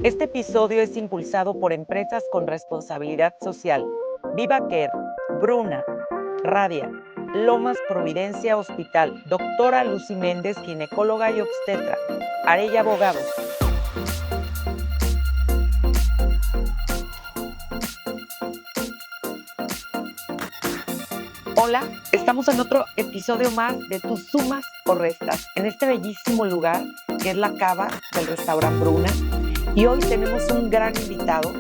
Este episodio es impulsado por empresas con responsabilidad social. Viva Care, Bruna, Radia, Lomas Providencia Hospital, Doctora Lucy Méndez, ginecóloga y obstetra, Arella Abogados. Hola, estamos en otro episodio más de Tus Sumas o Restas, en este bellísimo lugar que es la cava del restaurante Bruna. Y hoy tenemos un gran invitado,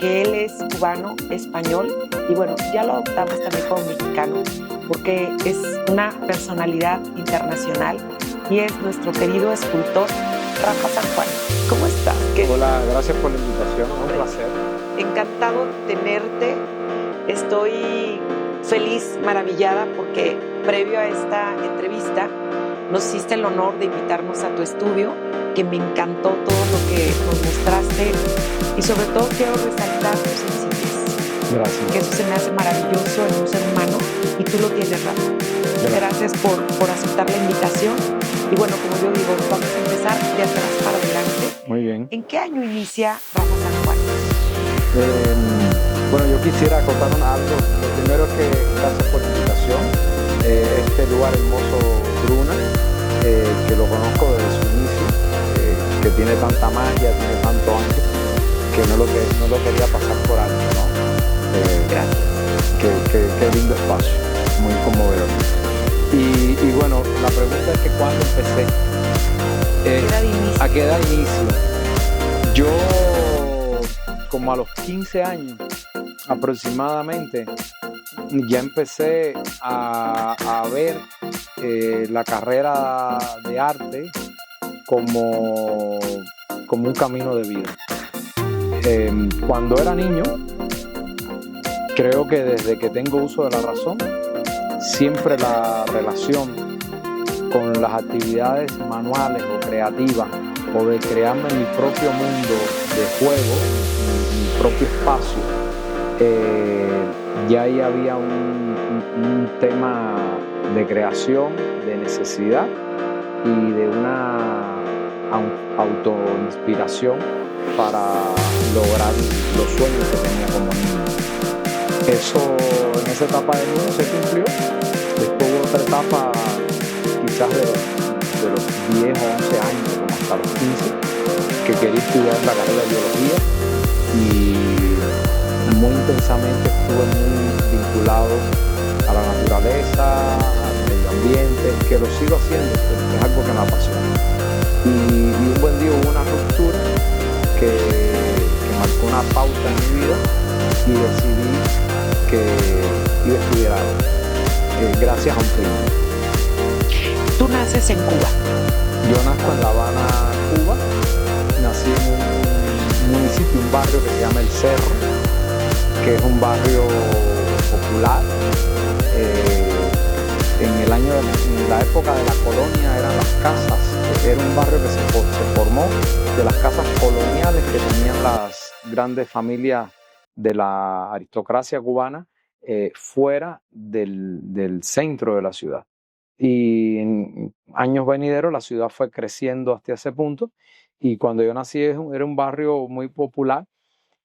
que él es cubano, español, y bueno, ya lo adoptamos también como mexicano, porque es una personalidad internacional y es nuestro querido escultor Rafa San Juan. ¿Cómo estás? Hola, gracias por la invitación, un placer. Encantado de tenerte. Estoy feliz, maravillada, porque previo a esta entrevista nos hiciste el honor de invitarnos a tu estudio, que me encantó todo lo que nos mostraste y sobre todo quiero resaltar tu sencillez. Gracias. Que eso se me hace maravilloso en un ser humano y tú lo tienes, Rafa. Gracias por aceptar la invitación. Y bueno, como yo digo, vamos a empezar de atrás para adelante. Muy bien. ¿En qué año inicia Rafa San Juan? Bueno, yo quisiera acotar algo. Lo primero es que gracias por la invitación. Este lugar hermoso, Bruna, que lo conozco desde su inicio, que tiene tanta magia, tiene tanto ángel, que no lo quería pasar por alto, ¿no? Gracias. Qué lindo espacio, muy conmovedor. Y bueno, la pregunta es que ¿cuándo empecé? ¿A qué edad inicio? Yo, como a los 15 años aproximadamente, ya empecé a ver la carrera de arte como un camino de vida. Cuando era niño, creo que desde que tengo uso de la razón, siempre la relación con las actividades manuales o creativas o de crearme mi propio mundo de juego, mi propio espacio, ya ahí había un tema de creación, de necesidad y de una autoinspiración para lograr los sueños que tenía como niño. Eso en esa etapa de niño se cumplió. Después hubo otra etapa quizás de los 10 o 11 años, como hasta los 15, que quería estudiar la carrera de biología y muy intensamente estuve muy vinculado a la naturaleza, al medio ambiente, que lo sigo haciendo, es algo que me apasiona. Y un buen día hubo una ruptura que marcó una pauta en mi vida y decidí que iba a estudiar arte, gracias a un primo. Tú naces en Cuba. Yo nazco en La Habana, Cuba. Nací en un municipio, un barrio que se llama El Cerro, que es un barrio popular. En la época de la colonia eran las casas, era un barrio que se formó de las casas coloniales que tenían las grandes familias de la aristocracia cubana fuera del centro de la ciudad. Y en años venideros la ciudad fue creciendo hasta ese punto y cuando yo nací era un barrio muy popular,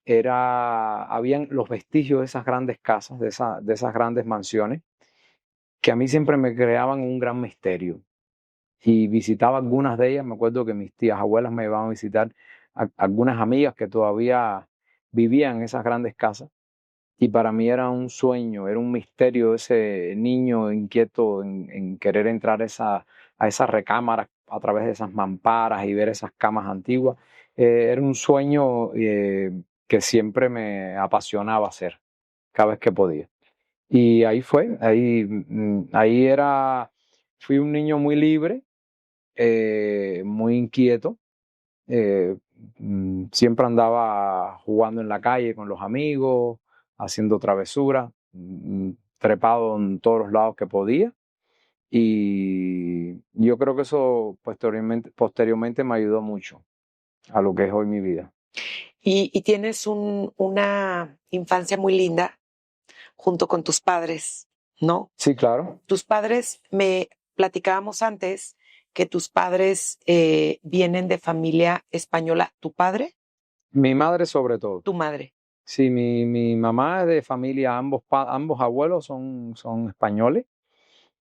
habían los vestigios de esas grandes casas, de esas grandes mansiones, que a mí siempre me creaban un gran misterio. Y visitaba algunas de ellas, me acuerdo que mis tías abuelas me iban a visitar, algunas amigas que todavía vivían en esas grandes casas. Y para mí era un sueño, era un misterio ese niño inquieto en querer entrar a esas recámaras a través de esas mamparas y ver esas camas antiguas. Era un sueño que siempre me apasionaba hacer, cada vez que podía. Y ahí fue, fui un niño muy libre, muy inquieto. Siempre andaba jugando en la calle con los amigos, haciendo travesuras, trepado en todos los lados que podía. Y yo creo que eso posteriormente me ayudó mucho a lo que es hoy mi vida. Y tienes una infancia muy linda junto con tus padres, ¿no? Sí, claro. Tus padres, me platicábamos antes que tus padres vienen de familia española. ¿Tu padre? Mi madre sobre todo. Tu madre. Sí, mi mamá es de familia, ambos abuelos son españoles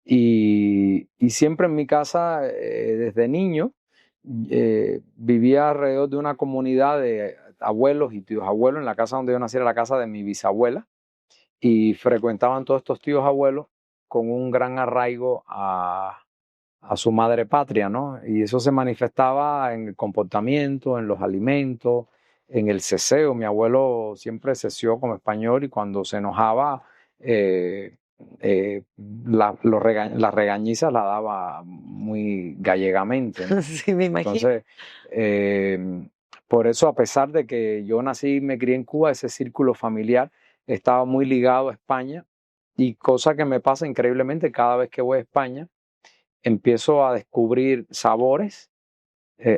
y siempre en mi casa, desde niño, vivía alrededor de una comunidad de abuelos y tíos abuelos. En la casa donde yo nací era la casa de mi bisabuela y frecuentaban todos estos tíos abuelos con un gran arraigo a su madre patria, ¿no? Y eso se manifestaba en el comportamiento, en los alimentos, en el ceseo. Mi abuelo siempre ceseó como español y cuando se enojaba, eh, las regañizas la daba muy gallegamente, ¿no? Sí, me imagino. Entonces, por eso, a pesar de que yo nací y me crié en Cuba, ese círculo familiar estaba muy ligado a España y cosa que me pasa increíblemente cada vez que voy a España empiezo a descubrir sabores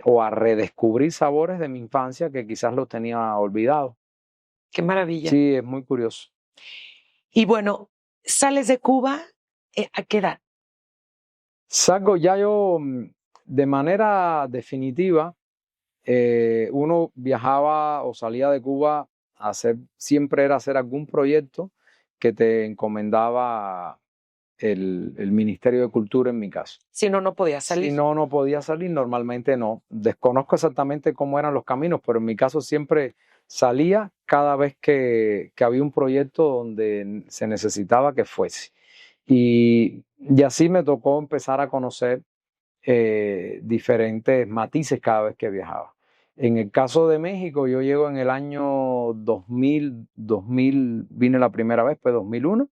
o a redescubrir sabores de mi infancia que quizás los tenía olvidados. Qué maravilla. Sí, es muy curioso. Y bueno, sales de Cuba, ¿a qué edad? Salgo ya yo de manera definitiva. Uno viajaba o salía de Cuba a hacer, siempre era hacer algún proyecto que te encomendaba el Ministerio de Cultura en mi caso. Si no, no podía salir. Si no, no podía salir, normalmente no. Desconozco exactamente cómo eran los caminos, pero en mi caso siempre salía cada vez que había un proyecto donde se necesitaba que fuese. Y así me tocó empezar a conocer diferentes matices cada vez que viajaba. En el caso de México, yo llego en el año 2000 vine la primera vez, pues 2001,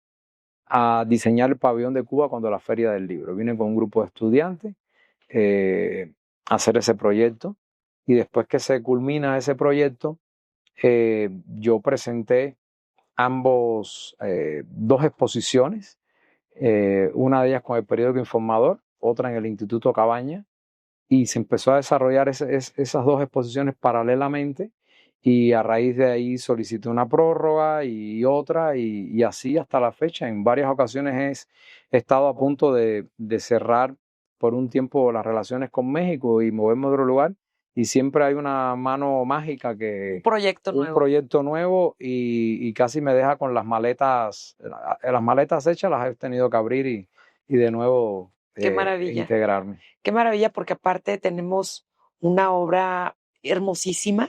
a diseñar el pabellón de Cuba cuando la Feria del Libro. Vine con un grupo de estudiantes a hacer ese proyecto y después que se culmina ese proyecto, yo presenté dos exposiciones, una de ellas con el periódico Informador, otra en el Instituto Cabaña, y se empezó a desarrollar esas dos exposiciones paralelamente y a raíz de ahí solicité una prórroga y otra y así hasta la fecha. En varias ocasiones he estado a punto de cerrar por un tiempo las relaciones con México y moverme a otro lugar y siempre hay una mano mágica que... Un proyecto nuevo y casi me deja con las maletas hechas, las he tenido que abrir y de nuevo... Qué maravilla. Integrarme. Qué maravilla, porque aparte tenemos una obra hermosísima.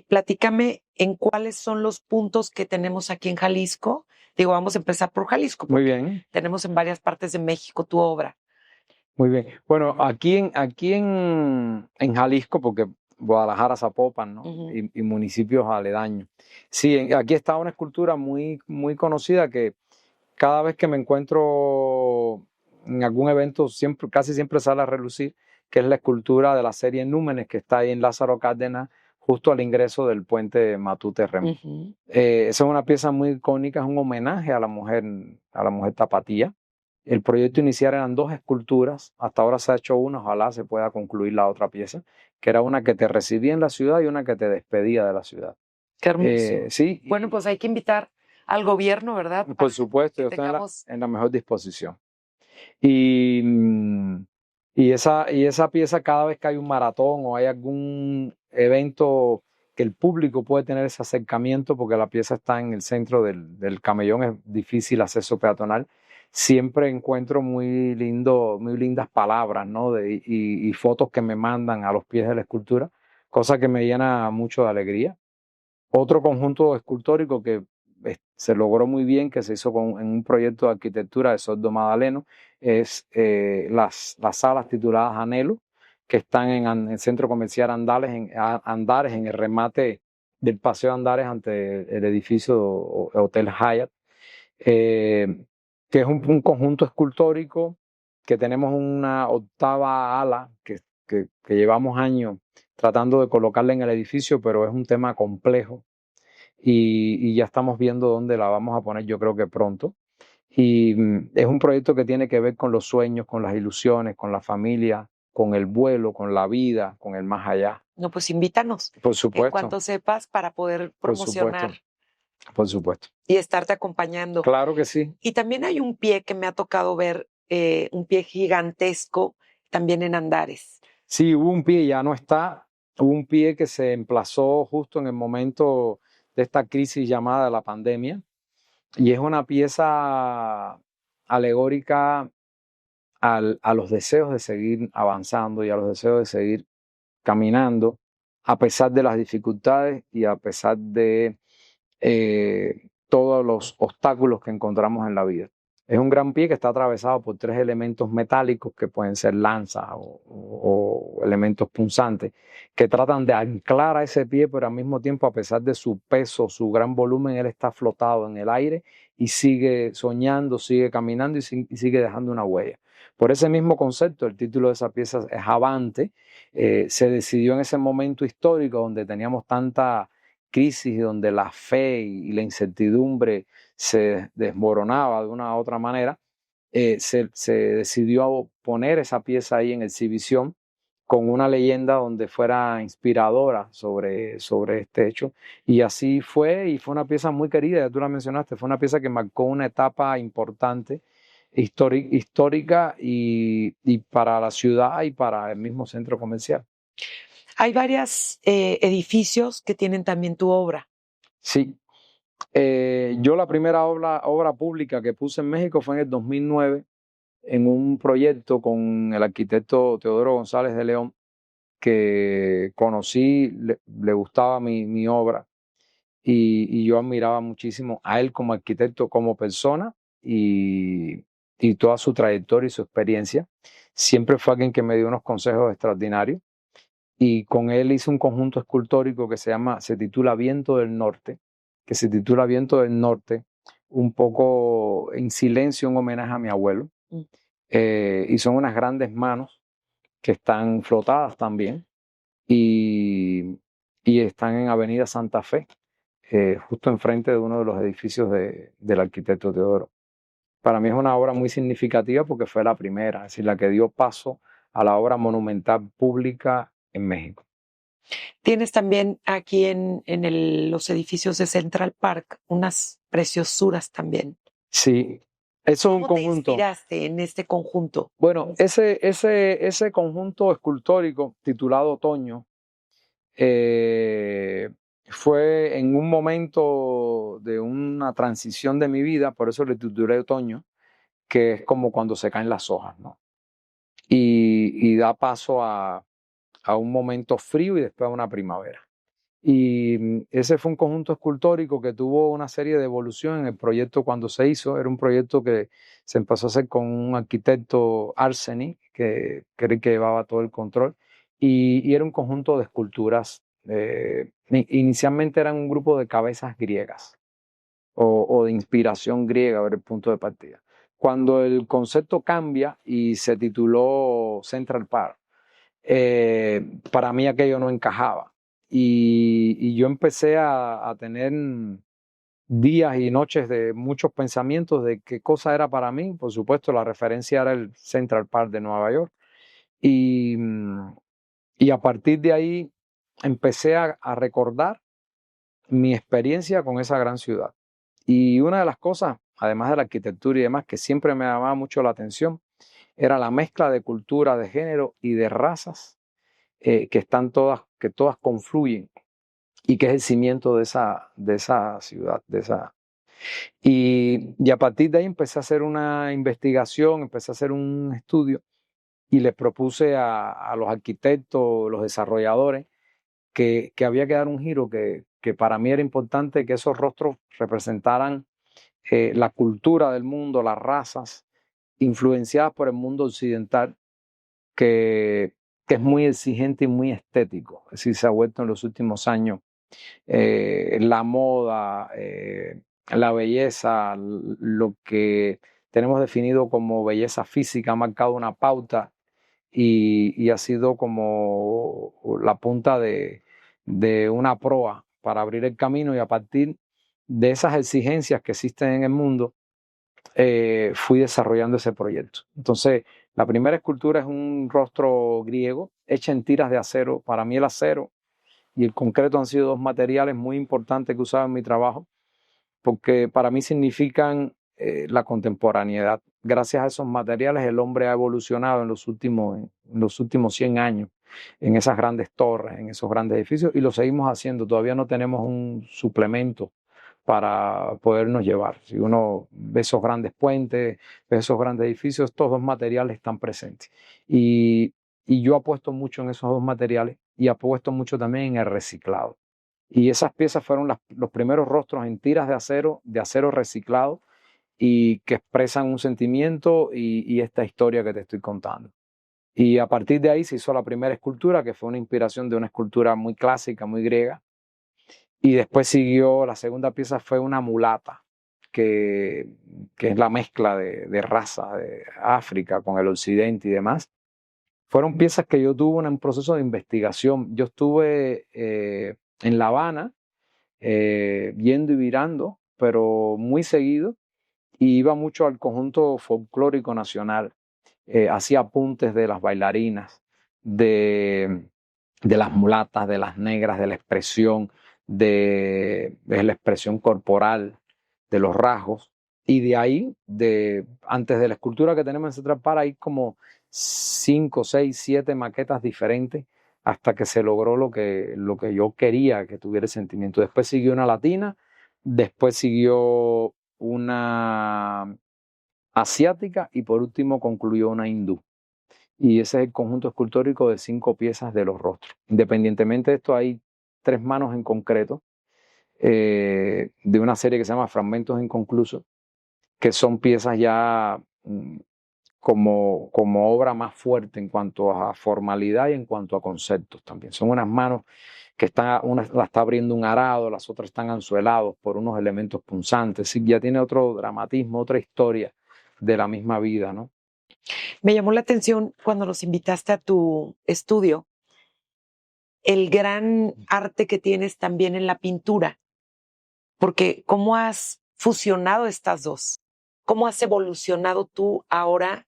Platícame en cuáles son los puntos que tenemos aquí en Jalisco. Digo, vamos a empezar por Jalisco. Muy bien. Tenemos en varias partes de México tu obra. Muy bien. Bueno, aquí en Jalisco, porque Guadalajara, Zapopan, ¿no? Uh-huh. y municipios aledaños. Sí, aquí está una escultura muy, muy conocida que cada vez que me encuentro en algún evento casi siempre sale a relucir, que es la escultura de la serie Númenes que está ahí en Lázaro Cárdenas, justo al ingreso del puente Matute Remo. Uh-huh. Esa es una pieza muy icónica, es un homenaje a la mujer tapatía. El proyecto inicial eran dos esculturas, hasta ahora se ha hecho una, ojalá se pueda concluir la otra pieza, que era una que te recibía en la ciudad y una que te despedía de la ciudad. Qué hermoso. Sí. Bueno, pues hay que invitar al gobierno, ¿verdad? Por supuesto, yo estoy en la mejor disposición. Y esa pieza, cada vez que hay un maratón o hay algún evento que el público puede tener ese acercamiento, porque la pieza está en el centro del camellón, es difícil acceso peatonal, siempre encuentro muy lindas palabras, ¿no? y fotos que me mandan a los pies de la escultura, cosa que me llena mucho de alegría. Otro conjunto escultórico que se logró muy bien, que se hizo en un proyecto de arquitectura de Sordo Madaleno, es las salas tituladas Anhelo, que están en el Centro Comercial Andares, en el remate del Paseo Andares ante el edificio Hotel Hyatt, que es un conjunto escultórico que tenemos una octava ala que llevamos años tratando de colocarla en el edificio, pero es un tema complejo y ya estamos viendo dónde la vamos a poner, yo creo que pronto. Y es un proyecto que tiene que ver con los sueños, con las ilusiones, con la familia, con el vuelo, con la vida, con el más allá. No, pues invítanos. Por supuesto. En cuanto sepas, para poder promocionar. Por supuesto. Y estarte acompañando. Claro que sí. Y también hay un pie que me ha tocado ver, un pie gigantesco, también en Andares. Sí, hubo un pie, ya no está. hubo un pie que se emplazó justo en el momento de esta crisis llamada la pandemia, y es una pieza alegórica a los deseos de seguir avanzando y a los deseos de seguir caminando, a pesar de las dificultades y a pesar de todos los obstáculos que encontramos en la vida. Es un gran pie que está atravesado por 3 elementos metálicos que pueden ser lanzas o elementos punzantes que tratan de anclar a ese pie, pero al mismo tiempo, a pesar de su peso, su gran volumen, él está flotado en el aire y sigue soñando, sigue caminando y sigue dejando una huella. Por ese mismo concepto, el título de esa pieza es Avante. Se decidió en ese momento histórico donde teníamos tanta crisis, donde la fe y la incertidumbre se desmoronaba de una u otra manera, se decidió poner esa pieza ahí en exhibición con una leyenda donde fuera inspiradora sobre este hecho. Y así fue, y fue una pieza muy querida, ya tú la mencionaste, fue una pieza que marcó una etapa importante, histórica y para la ciudad y para el mismo centro comercial. Hay varios edificios que tienen también tu obra. Sí. Yo la primera obra pública que puse en México fue en el 2009 en un proyecto con el arquitecto Teodoro González de León, que conocí, le gustaba mi obra y yo admiraba muchísimo a él como arquitecto, como persona y toda su trayectoria y su experiencia. Siempre fue alguien que me dio unos consejos extraordinarios y con él hice un conjunto escultórico que se titula Viento del Norte, un poco en silencio, un homenaje a mi abuelo. Y son unas grandes manos que están flotadas también y están en Avenida Santa Fe, justo enfrente de uno de los edificios del arquitecto Teodoro. Para mí es una obra muy significativa porque fue la primera, es decir, la que dio paso a la obra monumental pública en México. Tienes también aquí en los edificios de Central Park unas preciosuras también. Sí, eso es un conjunto. ¿Cómo te inspiraste en este conjunto? Bueno, ese conjunto escultórico titulado Otoño fue en un momento de una transición de mi vida, por eso le titulé Otoño, que es como cuando se caen las hojas, ¿no? Y da paso a un momento frío y después a una primavera. Y ese fue un conjunto escultórico que tuvo una serie de evolución en el proyecto cuando se hizo. Era un proyecto que se empezó a hacer con un arquitecto, Arseny, que era el que llevaba todo el control, y era un conjunto de esculturas. Inicialmente eran un grupo de cabezas griegas o de inspiración griega, era el punto de partida. Cuando el concepto cambia y se tituló Central Park, para mí aquello no encajaba. Y yo empecé a tener días y noches de muchos pensamientos de qué cosa era para mí. Por supuesto, la referencia era el Central Park de Nueva York. Y a partir de ahí empecé a recordar mi experiencia con esa gran ciudad. Y una de las cosas, además de la arquitectura y demás, que siempre me llamaba mucho la atención, era la mezcla de cultura, de género y de razas que todas confluyen y que es el cimiento de esa ciudad. Y a partir de ahí empecé a hacer una investigación, empecé a hacer un estudio y les propuse a los arquitectos, los desarrolladores, que había que dar un giro, que para mí era importante que esos rostros representaran la cultura del mundo, las razas influenciadas por el mundo occidental, que es muy exigente y muy estético. Es decir, se ha vuelto en los últimos años la moda, la belleza, lo que tenemos definido como belleza física, ha marcado una pauta y ha sido como la punta de una proa para abrir el camino, y a partir de esas exigencias que existen en el mundo, fui desarrollando ese proyecto. Entonces, la primera escultura es un rostro griego hecha en tiras de acero. Para mí el acero y el concreto han sido 2 materiales muy importantes que he usado en mi trabajo, porque para mí significan la contemporaneidad. gracias a esos materiales el hombre ha evolucionado en los últimos 100 años, en esas grandes torres, en esos grandes edificios, y lo seguimos haciendo. Todavía no tenemos un suplemento para podernos llevar. Si uno ve esos grandes puentes, ve esos grandes edificios, estos dos materiales están presentes. Y yo apuesto mucho en esos dos materiales y apuesto mucho también en el reciclado. Y esas piezas fueron los primeros rostros en tiras de acero reciclado, y que expresan un sentimiento y esta historia que te estoy contando. Y a partir de ahí se hizo la primera escultura, que fue una inspiración de una escultura muy clásica, muy griega. Y después siguió, la segunda pieza fue una mulata, que es la mezcla de raza de África con el occidente y demás. Fueron piezas que yo tuve un proceso de investigación. Yo estuve en La Habana, yendo y virando, pero muy seguido, y iba mucho al conjunto folclórico nacional. Hacía apuntes de las bailarinas, de las mulatas, de las negras, de la expresión, de la expresión corporal, de los rasgos. Y de ahí, antes de la escultura que tenemos en Central Park, hay como 5, 6, 7 maquetas diferentes hasta que se logró lo que yo quería que tuviera el sentimiento. Después siguió una latina, después siguió una asiática y por último concluyó una hindú. Y ese es el conjunto escultórico de 5 piezas de los rostros. Independientemente de esto, hay 3 manos en concreto, de una serie que se llama Fragmentos Inconclusos, que son piezas ya como obra más fuerte en cuanto a formalidad y en cuanto a conceptos también. Son unas manos que una la está abriendo un arado, las otras están anzuelados por unos elementos punzantes. Sí, ya tiene otro dramatismo, otra historia de la misma vida, ¿no? Me llamó la atención cuando los invitaste a tu estudio, el gran arte que tienes también en la pintura, porque ¿cómo has fusionado estas dos? ¿Cómo has evolucionado tú ahora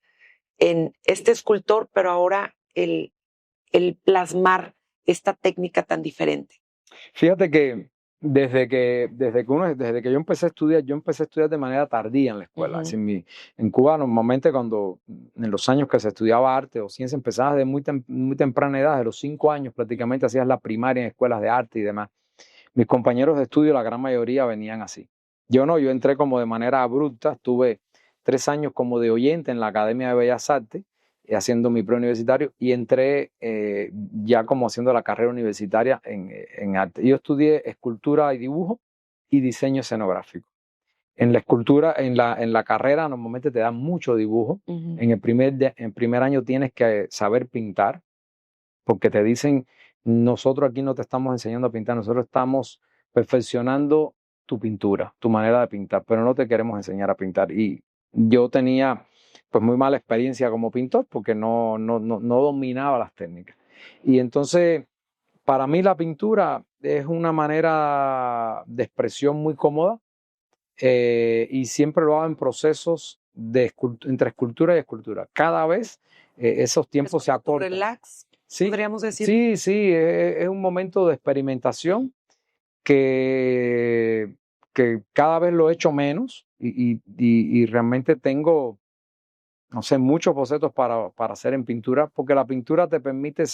en este escultor, pero ahora el plasmar esta técnica tan diferente? Fíjate que desde que yo empecé a estudiar de manera tardía en la escuela. Uh-huh. Es decir, en Cuba normalmente en los años que se estudiaba arte o ciencia empezaba de muy temprana edad, de los 5 años prácticamente hacías la primaria en escuelas de arte y demás. Mis compañeros de estudio, la gran mayoría venían así. Yo no, yo entré como de manera abrupta, estuve 3 años como de oyente en la Academia de Bellas Artes, haciendo mi preuniversitario, y entré ya como haciendo la carrera universitaria en arte. Yo estudié escultura y dibujo y diseño escenográfico. En la escultura, en la carrera normalmente te dan mucho dibujo. Uh-huh. En el primer año tienes que saber pintar, porque te dicen, nosotros aquí no te estamos enseñando a pintar, nosotros estamos perfeccionando tu pintura, tu manera de pintar, pero no te queremos enseñar a pintar. Y yo tenía pues muy mala experiencia como pintor porque no dominaba las técnicas. Y entonces, para mí la pintura es una manera de expresión muy cómoda, y siempre lo hago en procesos entre escultura y escultura. Cada vez esos tiempos se acortan. Relax, sí, podríamos decir. Sí, es un momento de experimentación que cada vez lo he hecho menos y realmente tengo, no sé, muchos bocetos para hacer en pintura, porque la pintura te permite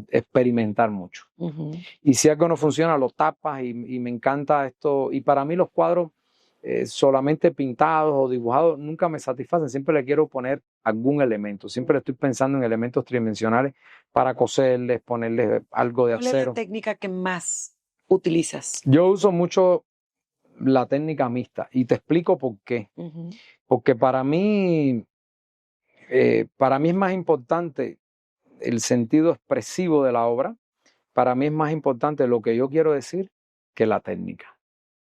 experimentar mucho. Uh-huh. Y si algo no funciona, lo tapas y me encanta esto. Y para mí los cuadros solamente pintados o dibujados nunca me satisfacen. Siempre le quiero poner algún elemento. Siempre estoy pensando en elementos tridimensionales para coserles, ponerles algo de acero. ¿Cuál es la técnica que más utilizas? Yo uso mucho la técnica mixta y te explico por qué. Uh-huh. Porque para mí es más importante el sentido expresivo de la obra. Para mí es más importante lo que yo quiero decir que la técnica.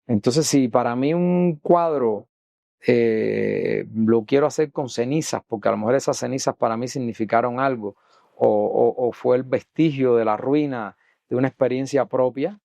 Entonces, si para mí un cuadro lo quiero hacer con cenizas, porque a lo mejor esas cenizas para mí significaron algo, o fue el vestigio de la ruina de una experiencia propia,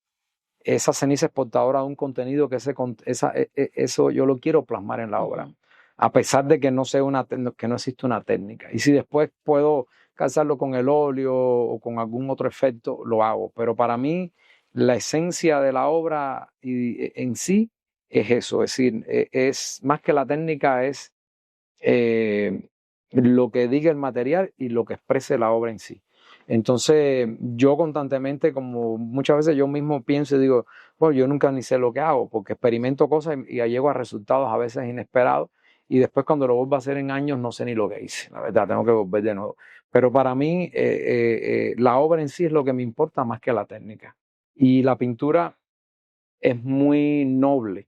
esa ceniza es portadora de un contenido que eso yo lo quiero plasmar en la obra, a pesar de que no existe una técnica. Y si después puedo calzarlo con el óleo o con algún otro efecto, lo hago. Pero para mí la esencia de la obra en sí es eso, es decir, es más que la técnica, es lo que diga el material y lo que exprese la obra en sí. Entonces, yo constantemente, como muchas veces yo mismo pienso y digo, bueno, yo nunca ni sé lo que hago, porque experimento cosas y llego a resultados a veces inesperados, y después cuando lo vuelvo a hacer en años no sé ni lo que hice, la verdad, tengo que volver de nuevo. Pero para mí, la obra en sí es lo que me importa más que la técnica. Y la pintura es muy noble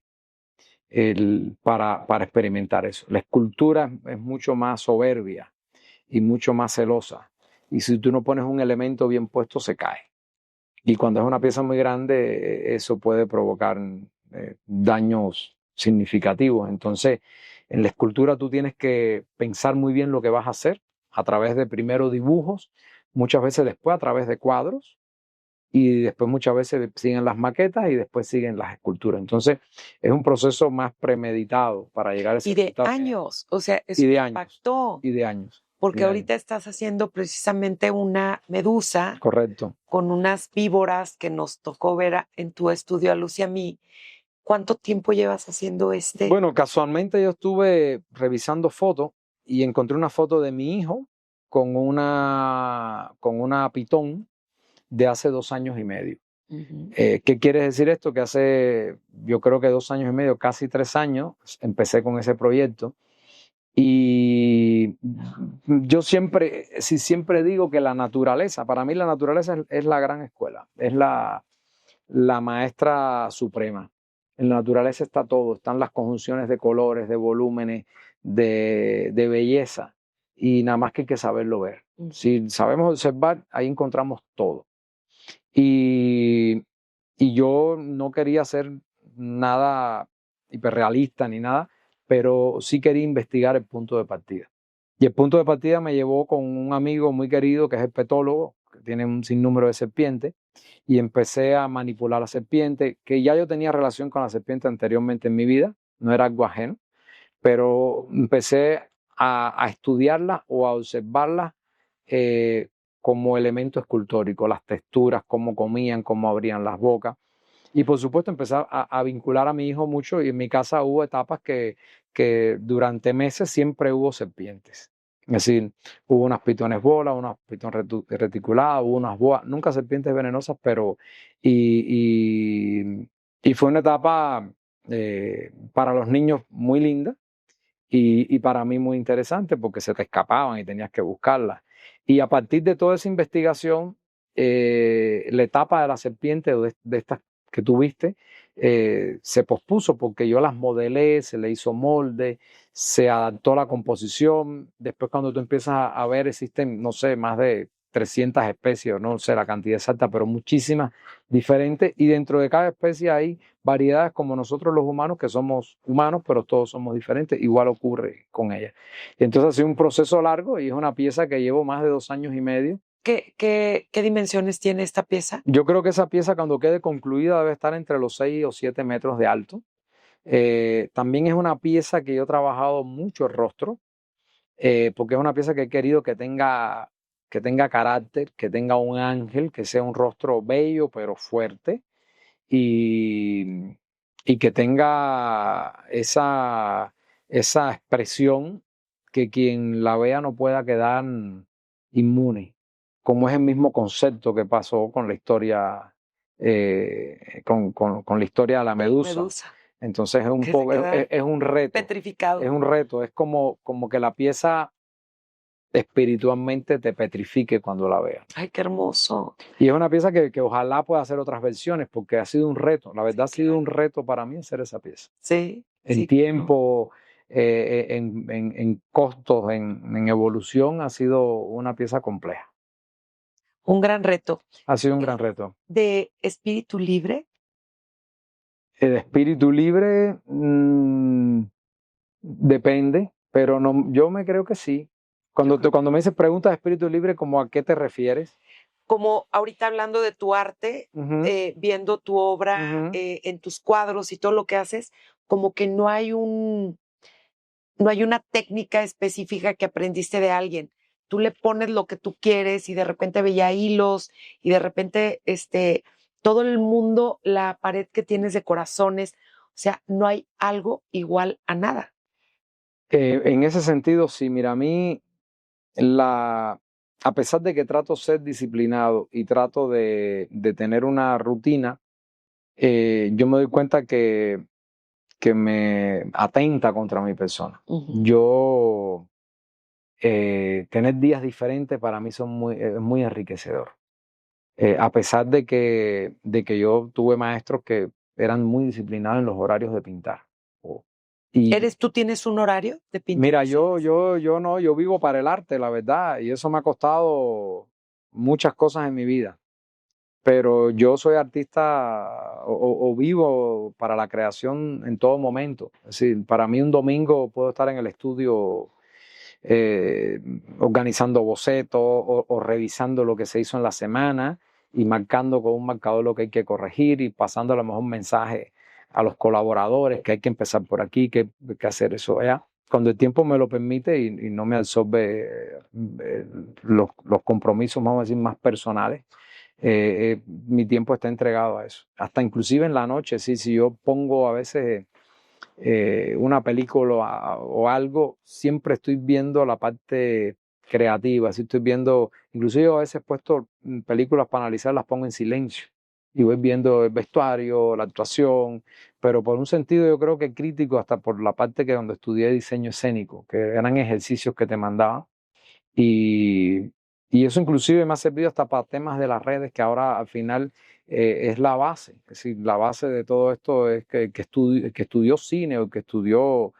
para experimentar eso. La escultura es mucho más soberbia y mucho más celosa. Y si tú no pones un elemento bien puesto, se cae. Y cuando es una pieza muy grande, eso puede provocar daños significativos. Entonces, en la escultura tú tienes que pensar muy bien lo que vas a hacer a través de primero dibujos, muchas veces después a través de cuadros, y después muchas veces siguen las maquetas y después siguen las esculturas. Entonces, es un proceso más premeditado para llegar a ese Y de resultado. años, o sea, eso Y de me años. impactó. Y de años. Porque Y de ahorita años. estás haciendo precisamente una medusa Correcto. con unas víboras que nos tocó ver en tu estudio a Lucy y a mí. ¿Cuánto tiempo llevas haciendo este? Bueno, casualmente yo estuve revisando fotos y encontré una foto de mi hijo con una pitón de hace 2 años y medio. Uh-huh. ¿Qué quiere decir esto? Que hace, yo creo que 2 años y medio, casi 3 años, empecé con ese proyecto. Y yo siempre digo que la naturaleza, para mí la naturaleza es la gran escuela, es la maestra suprema. En la naturaleza está todo, están las conjunciones de colores, de volúmenes, de belleza, y nada más que hay que saberlo ver. Si sabemos observar, ahí encontramos todo. Y yo no quería hacer nada hiperrealista ni nada, pero sí quería investigar el punto de partida. Y el punto de partida me llevó con un amigo muy querido que es herpetólogo, que tiene un sinnúmero de serpientes, y empecé a manipular la serpiente, que ya yo tenía relación con la serpiente anteriormente en mi vida, no era algo ajeno, pero empecé a estudiarla o a observarla eh, como elemento escultórico, las texturas, cómo comían, cómo abrían las bocas. Y por supuesto empecé a vincular a mi hijo mucho, y en mi casa hubo etapas que durante meses siempre hubo serpientes. Es decir, hubo unas pitones bolas, unas pitones reticuladas, hubo unas boas, nunca serpientes venenosas, pero y fue una etapa para los niños muy linda, y para mí muy interesante porque se te escapaban y tenías que buscarlas. Y a partir de toda esa investigación, la etapa de la serpiente o de estas que tuviste se pospuso porque yo las modelé, se le hizo molde, se adaptó la composición. Después cuando tú empiezas a ver, existen, no sé, más de 300 especies, no sé la cantidad exacta, pero muchísimas diferentes, y dentro de cada especie hay variedades como nosotros los humanos, que somos humanos, pero todos somos diferentes. Igual ocurre con ella. Y entonces ha sido un proceso largo y es una pieza que llevo más de 2 años y medio. ¿Qué dimensiones tiene esta pieza? Yo creo que esa pieza, cuando quede concluida, debe estar entre los 6 o 7 metros de alto. También es una pieza que yo he trabajado mucho el rostro, porque es una pieza que he querido que tenga carácter, que tenga un ángel, que sea un rostro bello pero fuerte, y, que tenga esa expresión que quien la vea no pueda quedar inmune, como es el mismo concepto que pasó con la historia, con la historia de la medusa. Entonces es un reto. Petrificado. Es un reto, es como que la pieza espiritualmente te petrifique cuando la veas. Ay, qué hermoso. Y es una pieza que ojalá pueda hacer otras versiones, porque ha sido un reto. La verdad, sí, ha sido un reto para mí hacer esa pieza. Sí. En tiempo, en costos, en evolución, ha sido una pieza compleja. Un gran reto. Ha sido un gran reto. ¿De espíritu libre? De espíritu libre, depende, pero no, yo me creo que sí. Cuando me dices preguntas de espíritu libre, ¿cómo a qué te refieres? Como ahorita hablando de tu arte, viendo tu obra en tus cuadros y todo lo que haces, como que no hay una técnica específica que aprendiste de alguien. Tú le pones lo que tú quieres y de repente veía hilos y de repente todo el mundo, la pared que tienes de corazones, o sea, no hay algo igual a nada. En ese sentido, sí, mira, a mí, a pesar de que trato de ser disciplinado y trato de tener una rutina, yo me doy cuenta que me atenta contra mi persona. Yo, tener días diferentes para mí es muy enriquecedor. A pesar de que yo tuve maestros que eran muy disciplinados en los horarios de pintar. Y ¿Tú tienes un horario de pintura? mira, yo vivo para el arte, la verdad, y eso me ha costado muchas cosas en mi vida. Pero yo soy artista o vivo para la creación en todo momento. Es decir, para mí un domingo puedo estar en el estudio eh, organizando bocetos o revisando lo que se hizo en la semana y marcando con un marcador lo que hay que corregir y pasando a lo mejor un mensaje a los colaboradores que hay que empezar por aquí, que hay que hacer eso allá. Cuando el tiempo me lo permite y no me absorbe los compromisos, vamos a decir, más personales, mi tiempo está entregado a eso. Hasta inclusive en la noche, sí, si yo pongo a veces una película o algo, siempre estoy viendo la parte creativa, si estoy viendo, inclusive a veces he puesto películas para analizar, las pongo en silencio y voy viendo el vestuario, la actuación, pero por un sentido yo creo que crítico, hasta por la parte que donde estudié diseño escénico, que eran ejercicios que te mandaban y, y eso inclusive me ha servido hasta para temas de las redes, que ahora al final es la base. Es decir, la base de todo esto es que estudió cine o que estudió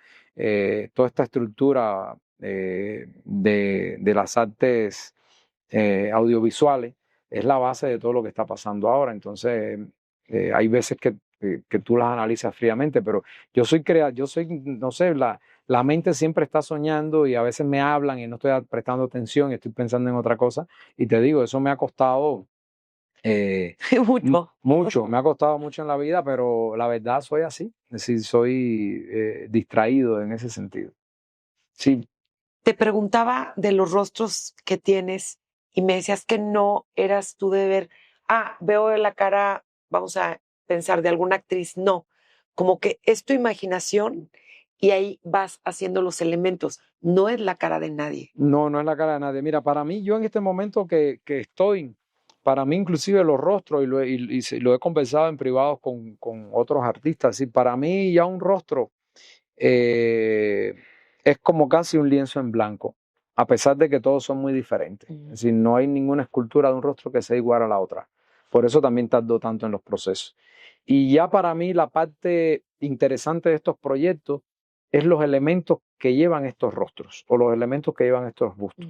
toda esta estructura de las artes audiovisuales, es la base de todo lo que está pasando ahora. Entonces, hay veces que tú las analizas fríamente, pero yo soy, no sé, la mente siempre está soñando y a veces me hablan y no estoy prestando atención y estoy pensando en otra cosa. Y te digo, eso me ha costado mucho, me ha costado mucho en la vida, pero la verdad soy así. Es decir, soy distraído en ese sentido. Sí, Te preguntaba de los rostros que tienes y me decías que no eras tú de ver, veo la cara, vamos a pensar, de alguna actriz. No, como que es tu imaginación y ahí vas haciendo los elementos. No es la cara de nadie. no, no es la cara de nadie. Mira, para mí, yo en este momento que estoy, para mí inclusive los rostros, y lo he conversado en privado con otros artistas, y para mí ya un rostro eh, es como casi un lienzo en blanco, a pesar de que todos son muy diferentes. Es decir, no hay ninguna escultura de un rostro que sea igual a la otra. Por eso también tardó tanto en los procesos. Y ya para mí la parte interesante de estos proyectos es los elementos que llevan estos rostros o los elementos que llevan estos bustos,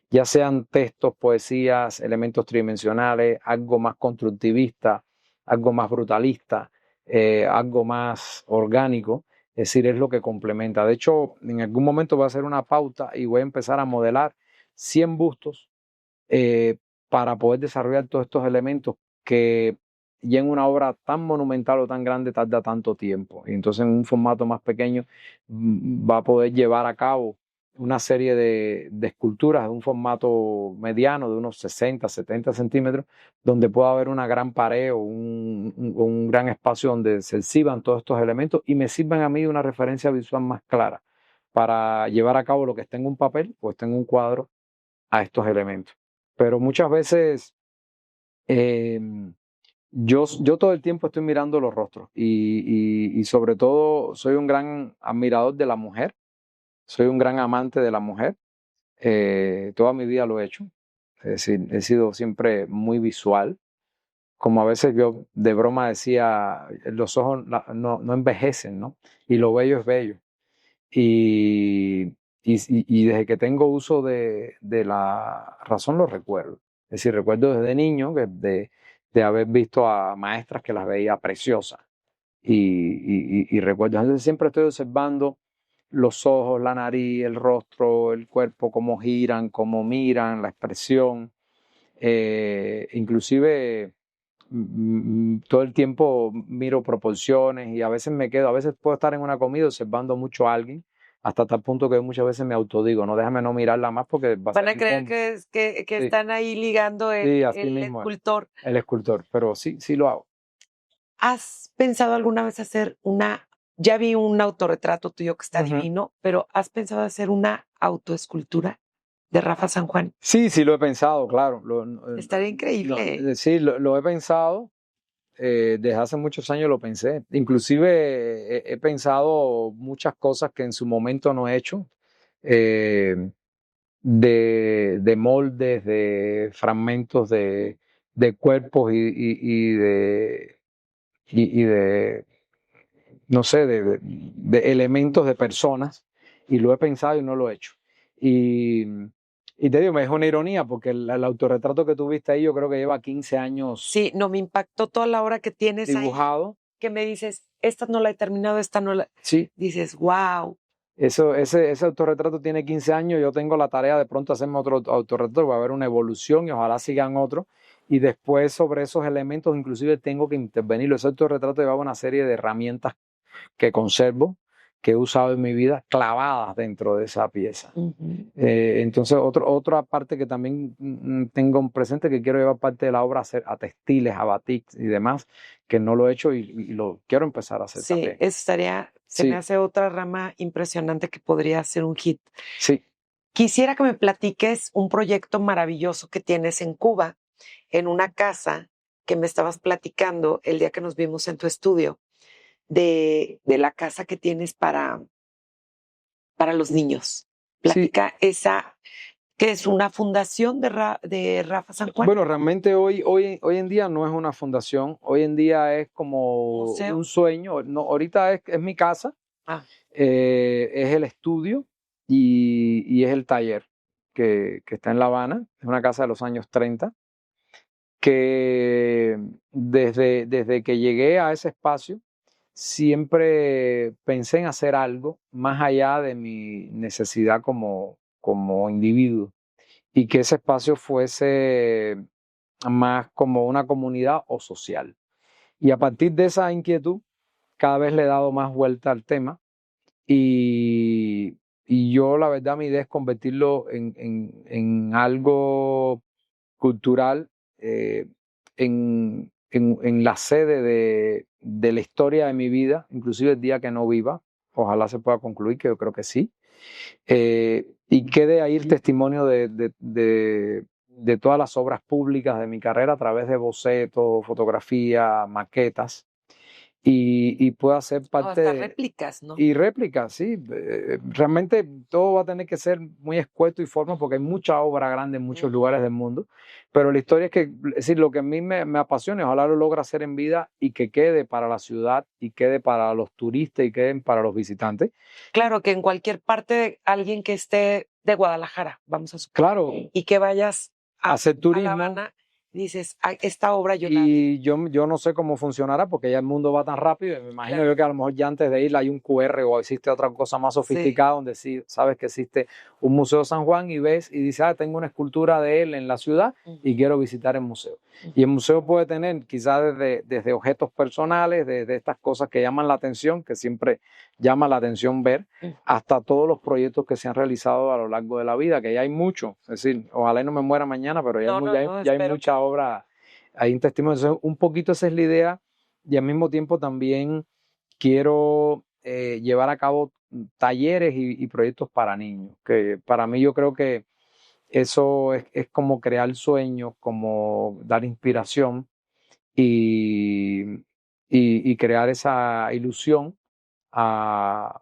ya sean textos, poesías, elementos tridimensionales, algo más constructivista, algo más brutalista, algo más orgánico. Es decir, es lo que complementa. De hecho, en algún momento voy a hacer una pauta y voy a empezar a modelar 100 bustos para poder desarrollar todos estos elementos que ya en una obra tan monumental o tan grande tarda tanto tiempo. Y entonces en un formato más pequeño va a poder llevar a cabo una serie de esculturas de un formato mediano de unos 60, 70 centímetros, donde pueda haber una gran pared o un gran espacio donde se exhiban todos estos elementos y me sirvan a mí de una referencia visual más clara para llevar a cabo lo que esté en un papel o esté en un cuadro a estos elementos. Pero muchas veces eh, yo todo el tiempo estoy mirando los rostros y sobre todo soy un gran admirador de la mujer, soy un gran amante de la mujer, toda mi vida lo he hecho, es decir, he sido siempre muy visual, como a veces yo de broma decía, los ojos no envejecen, ¿no? Y lo bello es bello. Y desde que tengo uso de la razón lo recuerdo. Es decir, recuerdo desde niño de haber visto a maestras que las veía preciosas. Y recuerdo, entonces siempre estoy observando los ojos, la nariz, el rostro, el cuerpo, cómo giran, cómo miran, la expresión. Inclusive todo el tiempo miro proporciones y a veces a veces puedo estar en una comida observando mucho a alguien hasta tal punto que muchas veces me autodigo, no, déjame no mirarla más porque Van a creer que sí, están ahí ligando sí, así el mismo es, escultor. el escultor, pero sí, sí lo hago. ¿Has pensado alguna vez hacer una ya vi un autorretrato tuyo que está Ujú. divino, pero ¿has pensado hacer una autoescultura de Rafa San Juan? Sí, sí lo he pensado, claro. Estaría increíble. Sí, lo he pensado. Desde hace muchos años lo pensé. Inclusive he pensado muchas cosas que en su momento no he hecho. eh, de moldes, de fragmentos de cuerpos y de, no sé, de elementos de personas, y lo he pensado y no lo he hecho. Y, y te digo, me es una ironía porque el autorretrato que tuviste ahí yo creo que lleva 15 años Sí, no, me impactó toda la obra que tienes ahí, dibujado. que me dices, esta no la he terminado, esta no la... Sí, Dices, wow. ese autorretrato tiene 15 años, yo tengo la tarea de pronto hacerme otro autorretrato, va a haber una evolución y ojalá sigan otros. Y después sobre esos elementos inclusive tengo que intervenir. Ese autorretrato llevaba una serie de herramientas que conservo, que he usado en mi vida, clavadas dentro de esa pieza. Uh-huh. Entonces, otra parte que también tengo presente, que quiero llevar parte de la obra a textiles, a batiks y demás, que no lo he hecho y lo quiero empezar a hacer Sí, también. eso estaría, se me hace otra rama impresionante que podría ser un hit. Sí. Quisiera que me platiques un proyecto maravilloso que tienes en Cuba, en una casa que me estabas platicando el día que nos vimos en tu estudio, de la casa que tienes para los niños. Platica esa, que es una fundación de Rafa San Juan. Bueno, realmente hoy en día no es una fundación, hoy en día es como Museo. un sueño. No, ahorita es mi casa, es el estudio y es el taller que está en La Habana, es una casa de los años 30, que desde que llegué a ese espacio siempre pensé en hacer algo más allá de mi necesidad como individuo y que ese espacio fuese más como una comunidad o social. Y a partir de esa inquietud, cada vez le he dado más vuelta al tema y yo la verdad mi idea es convertirlo en algo cultural, en la sede de la historia de mi vida, inclusive el día que no viva. Ojalá se pueda concluir, que yo creo que sí. Y quede ahí el testimonio de todas las obras públicas de mi carrera a través de bocetos, fotografía, maquetas, y pueda ser parte hasta réplicas, ¿no? Y réplicas, sí. Realmente todo va a tener que ser muy escueto y forma porque hay mucha obra grande en muchos lugares del mundo, pero la historia es que, es decir, lo que a mí me apasiona, ojalá lo logre hacer en vida y que quede para la ciudad y quede para los turistas y quede para los visitantes. Claro, que en cualquier parte de alguien que esté de Guadalajara, vamos a suponer, Claro, y que vayas a hacer turismo. La Habana, dices, esta obra yo la Y yo no sé cómo funcionará porque ya el mundo va tan rápido. Me imagino yo que a lo mejor ya antes de ir hay un QR o existe otra cosa más sofisticada donde sí sabes que existe un Museo San Juan y ves y dices, tengo una escultura de él en la ciudad y quiero visitar el museo. Y el museo puede tener quizás desde objetos personales, desde estas cosas que llaman la atención, que siempre llama la atención ver, hasta todos los proyectos que se han realizado a lo largo de la vida, que ya hay mucho. Es decir, ojalá y no me muera mañana, pero ya hay mucha obra. Hay un testimonio. Entonces, un poquito esa es la idea y al mismo tiempo también quiero llevar a cabo talleres y proyectos para niños, que para mí yo creo que eso es como crear sueños, como dar inspiración y crear esa ilusión a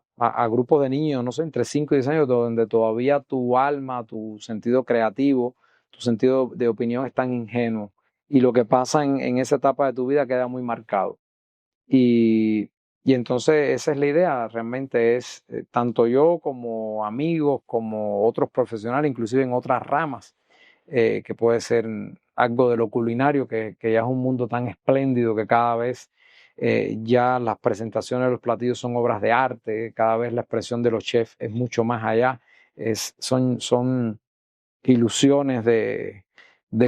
grupos de niños, no sé, entre 5 y 10 años, donde todavía tu alma, tu sentido creativo, tu sentido de opinión es tan ingenuo. Y lo que pasa en esa etapa de tu vida queda muy marcado. Y entonces esa es la idea, realmente es tanto yo como amigos, como otros profesionales, inclusive en otras ramas, que puede ser algo de lo culinario, que ya es un mundo tan espléndido que cada vez ya las presentaciones de los platillos son obras de arte, cada vez la expresión de los chefs es mucho más allá, son ilusiones de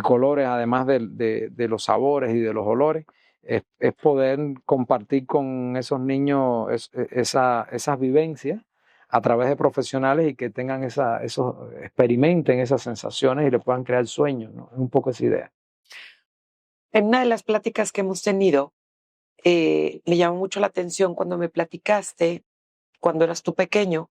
colores, además de los sabores y de los olores. Es poder compartir con esos niños esas vivencias a través de profesionales y que tengan experimenten esas sensaciones y le puedan crear sueños, ¿no? Es un poco esa idea. En una de las pláticas que hemos tenido, me llamó mucho la atención cuando me platicaste, cuando eras tú pequeño,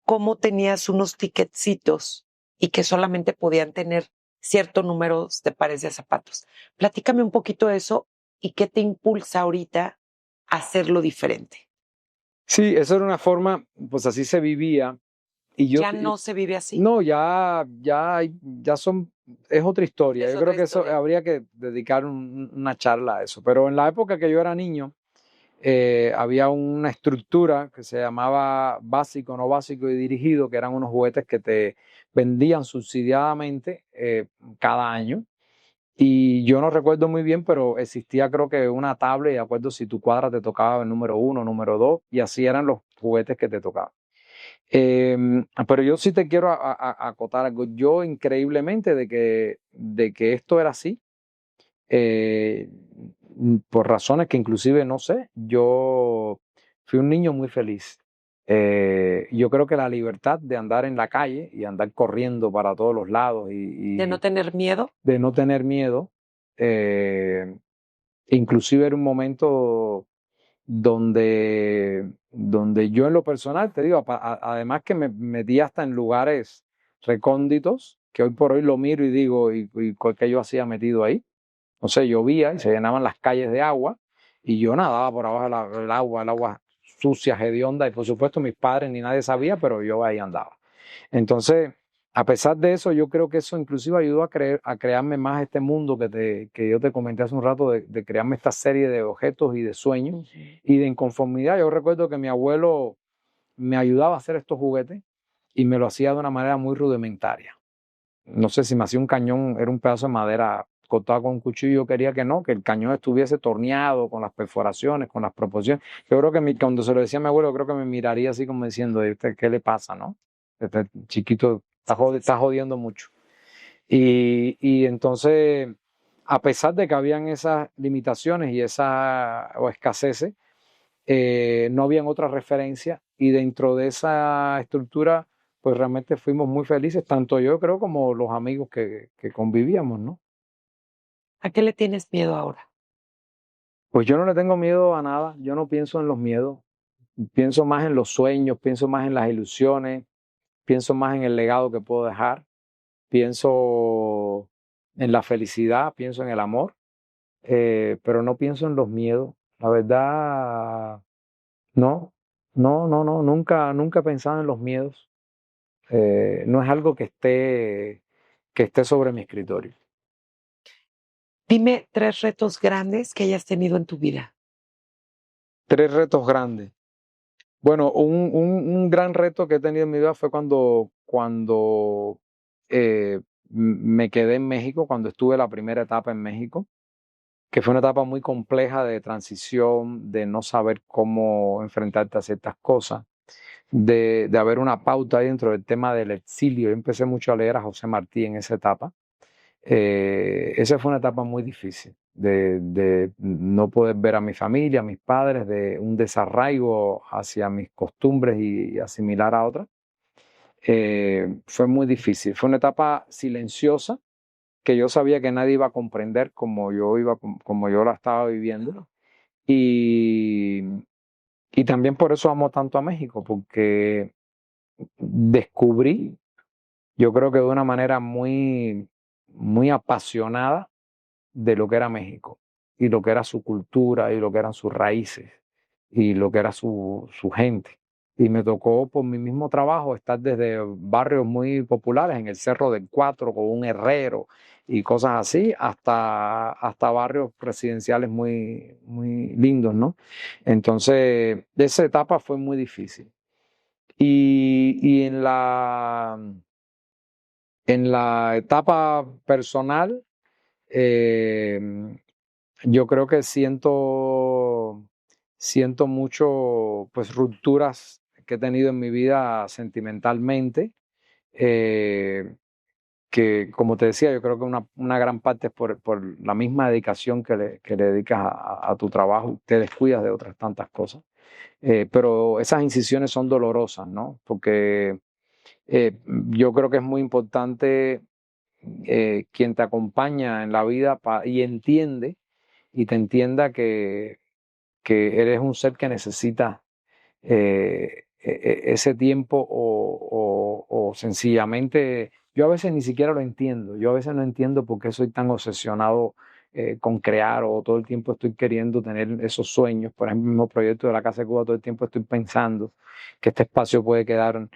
cómo tenías unos ticketcitos y que solamente podían tener cierto número de pares de zapatos. Platícame un poquito de eso y qué te impulsa ahorita a hacerlo diferente. Sí, eso era una forma, pues así se vivía. Y yo, Ya no se vive así. no, ya son, es otra historia. Es Yo otra creo que eso historia. habría que dedicar una charla a eso. Pero en la época que yo era niño, había una estructura que se llamaba básico, no básico y dirigido, que eran unos juguetes que te vendían subsidiadamente cada año. Y yo no recuerdo muy bien, pero existía creo que una tabla y de acuerdo si tu cuadra te tocaba el número 1, número 2 y así eran los juguetes que te tocaban. Pero yo sí te quiero acotar algo. Yo increíblemente de que esto era así, eh, por razones que inclusive no sé, yo fui un niño muy feliz. Yo creo que la libertad de andar en la calle y andar corriendo para todos los lados De no tener miedo. de no tener miedo, eh, inclusive era un momento donde yo en lo personal, te digo, además que me metí hasta en lugares recónditos, que hoy por hoy lo miro y digo, y qué yo hacía metido ahí. No sé, llovía y se llenaban las calles de agua y yo nadaba por abajo el agua sucia, hedionda, y por supuesto mis padres ni nadie sabía, pero yo ahí andaba. Entonces, a pesar de eso, yo creo que eso inclusive ayudó a crearme más este mundo que yo te comenté hace un rato, de crearme esta serie de objetos y de sueños y de inconformidad. Yo recuerdo que mi abuelo me ayudaba a hacer estos juguetes y me lo hacía de una manera muy rudimentaria. No sé si me hacía un cañón, era un pedazo de madera cortado con un cuchillo, yo quería que no, que el cañón estuviese torneado con las perforaciones, con las proporciones. Yo creo que cuando se lo decía a mi abuelo, creo que me miraría así como diciendo, ¿qué le pasa, no? Este chiquito está jodiendo mucho. Y entonces, a pesar de que habían esas limitaciones y esas o escaseces, no habían otras referencias y dentro de esa estructura, pues realmente fuimos muy felices, tanto yo creo como los amigos que convivíamos, ¿no? ¿A qué le tienes miedo ahora? Pues yo no le tengo miedo a nada, yo no pienso en los miedos, pienso más en los sueños, pienso más en las ilusiones, pienso más en el legado que puedo dejar, pienso en la felicidad, pienso en el amor, pero no pienso en los miedos. La verdad, no, no, nunca he pensado en los miedos. No es algo que esté sobre mi escritorio. Dime 3 retos grandes que hayas tenido en tu vida. 3 retos grandes. Bueno, un gran reto que he tenido en mi vida fue cuando me quedé en México, cuando estuve la primera etapa en México, que fue una etapa muy compleja de transición, de no saber cómo enfrentarte a ciertas cosas, de haber una pauta dentro del tema del exilio. Yo empecé mucho a leer a José Martí en esa etapa. Esa fue una etapa muy difícil, de no poder ver a mi familia, a mis padres, de un desarraigo hacia mis costumbres y asimilar a otras. Fue muy difícil, fue una etapa silenciosa que yo sabía que nadie iba a comprender como yo la estaba viviendo. Y, y también por eso amo tanto a México, porque descubrí, yo creo que de una manera muy, muy apasionada, de lo que era México y lo que era su cultura y lo que eran sus raíces y lo que era su gente. Y me tocó por mi mismo trabajo estar desde barrios muy populares en el Cerro del Cuatro con un herrero y cosas así, hasta barrios residenciales muy, muy lindos, ¿no? Entonces, esa etapa fue muy difícil. Y en la etapa personal, eh, yo creo que siento mucho, pues, rupturas que he tenido en mi vida sentimentalmente, eh, que, como te decía, yo creo que una gran parte es por la misma dedicación que le dedicas a tu trabajo, te descuidas de otras tantas cosas. Pero esas incisiones son dolorosas, ¿no? Porque yo creo que es muy importante quien te acompaña en la vida y entiende y te entienda que eres un ser que necesita ese tiempo o sencillamente, yo a veces ni siquiera lo entiendo, yo a veces no entiendo por qué soy tan obsesionado con crear o todo el tiempo estoy queriendo tener esos sueños. Por ejemplo, el mismo proyecto de la Casa de Cuba, todo el tiempo estoy pensando que este espacio puede quedar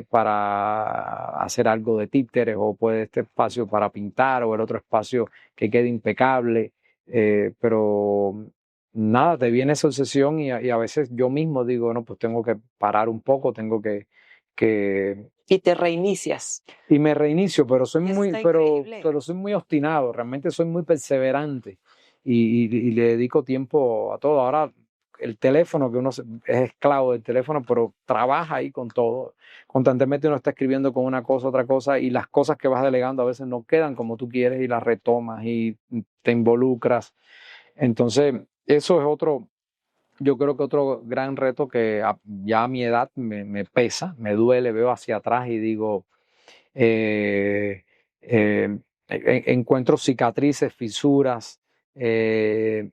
para hacer algo de títeres o puede este espacio para pintar o el otro espacio que quede impecable, pero nada, te viene esa obsesión y a veces yo mismo digo, no, pues tengo que parar un poco, tengo que... Y te reinicias. Y me reinicio, pero soy muy, Está increíble. pero soy muy obstinado, realmente soy muy perseverante y le dedico tiempo a todo. Ahora el teléfono, que uno es esclavo del teléfono, pero trabaja ahí con todo. Constantemente uno está escribiendo con una cosa, otra cosa, y las cosas que vas delegando a veces no quedan como tú quieres y las retomas y te involucras. Entonces, eso es otro, yo creo que otro gran reto que ya a mi edad me pesa, me duele, veo hacia atrás y digo, eh, encuentro cicatrices, fisuras,